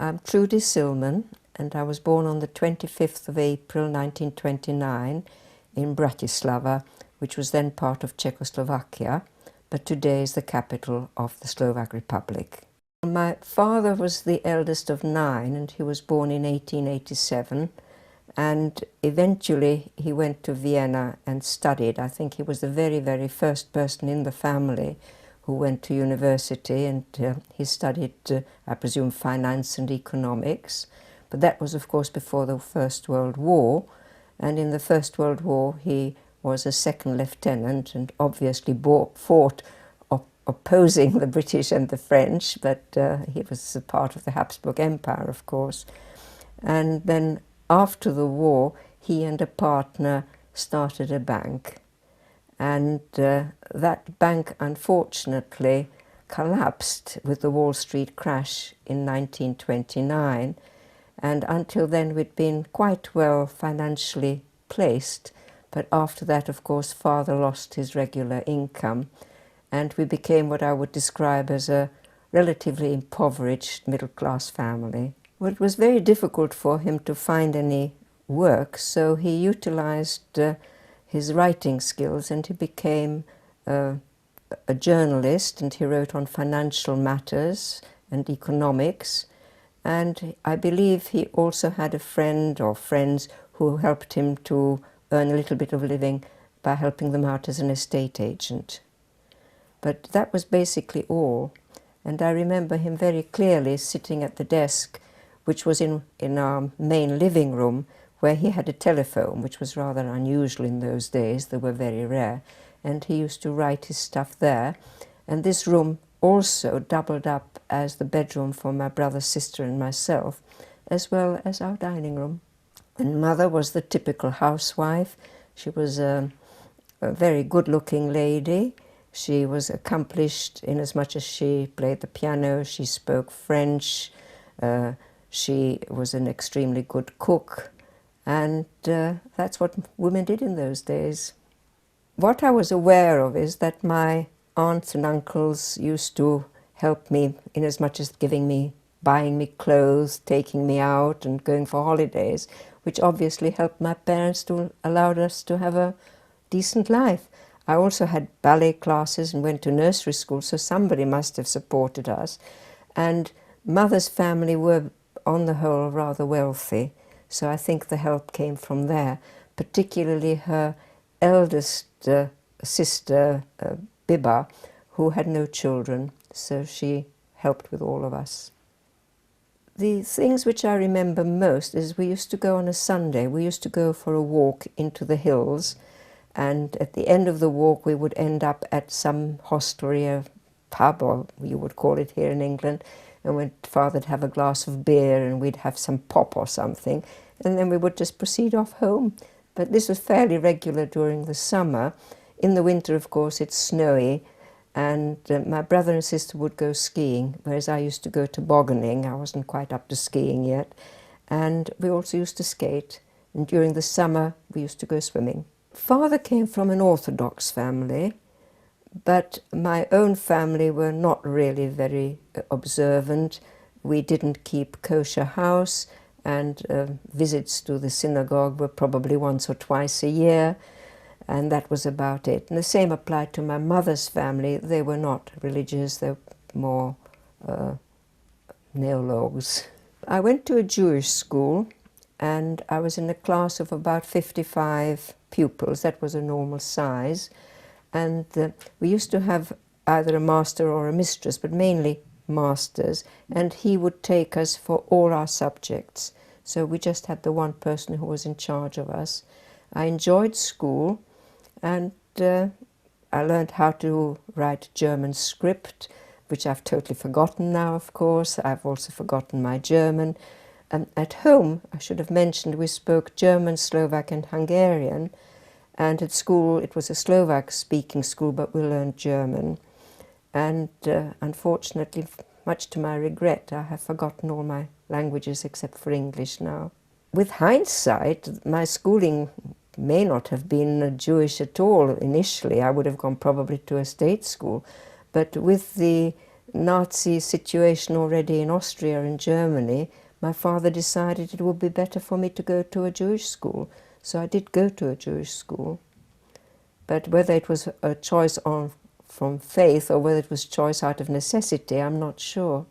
I'm Trude Silman, and I was born on the 25th of April 1929 in Bratislava, which was then part of Czechoslovakia, but today is the capital of the Slovak Republic. My father was the eldest of 9, and he was born in 1887, and eventually he went to Vienna and studied. I think he was the very first person in the family who went to university, and he studied, I presume, finance and economics. But that was, of course, before the First World War, and in the First World War he was a second lieutenant and obviously fought opposing the British and the French, but he was a part of the Habsburg Empire, of course. And then after the war, he and a partner started a bank. And that bank, unfortunately, collapsed with the Wall Street crash in 1929. And until then, we'd been quite well financially placed. But after that, of course, father lost his regular income, and we became what I would describe as a relatively impoverished middle-class family. Well, it was very difficult for him to find any work, so he utilized his writing skills, and he became a journalist, and he wrote on financial matters and economics. And I believe he also had a friend or friends who helped him to earn a little bit of living by helping them out as an estate agent. But that was basically all. And I remember him very clearly sitting at the desk, which was in our main living room, where he had a telephone, which was rather unusual in those days. They were very rare. And he used to write his stuff there. And this room also doubled up as the bedroom for my brother, sister, and myself, as well as our dining room. And mother was the typical housewife. She was a very good-looking lady. She was accomplished in as much as she played the piano, she spoke French, she was an extremely good cook, and that's what women did in those days. What I was aware of is that my aunts and uncles used to help me in as much as buying me clothes, taking me out and going for holidays, which obviously helped my parents to allow us to have a decent life. I also had ballet classes and went to nursery school, so somebody must have supported us. And mother's family were, on the whole, rather wealthy, so I think the help came from there, particularly her eldest sister, Biba, who had no children, so she helped with all of us. The things which I remember most is we used to go on a Sunday, we used to go for a walk into the hills, and at the end of the walk we would end up at some hostelry, a pub, or you would call it here in England, and when father'd have a glass of beer and we'd have some pop or something, and then we would just proceed off home. But this was fairly regular during the summer. In the winter, of course, it's snowy, and my brother and sister would go skiing, whereas I used to go tobogganing. I wasn't quite up to skiing yet. And we also used to skate, and during the summer we used to go swimming. Father came from an Orthodox family, but my own family were not really very observant. We didn't keep kosher house, and visits to the synagogue were probably once or twice a year, and that was about it. And the same applied to my mother's family. They were not religious, they were more neologues. I went to a Jewish school, and I was in a class of about 55 pupils. That was a normal size. And we used to have either a master or a mistress, but mainly masters, and he would take us for all our subjects. So we just had the one person who was in charge of us. I enjoyed school, and I learned how to write German script, which I've totally forgotten now, of course. I've also forgotten my German. At home, I should have mentioned, we spoke German, Slovak, and Hungarian. And at school, it was a Slovak-speaking school, but we learned German. And unfortunately, much to my regret, I have forgotten all my languages except for English now. With hindsight, my schooling may not have been Jewish at all initially. I would have gone probably to a state school. But with the Nazi situation already in Austria and Germany, my father decided it would be better for me to go to a Jewish school. So I did go to a Jewish school. But whether it was a choice from faith or whether it was choice out of necessity, I'm not sure.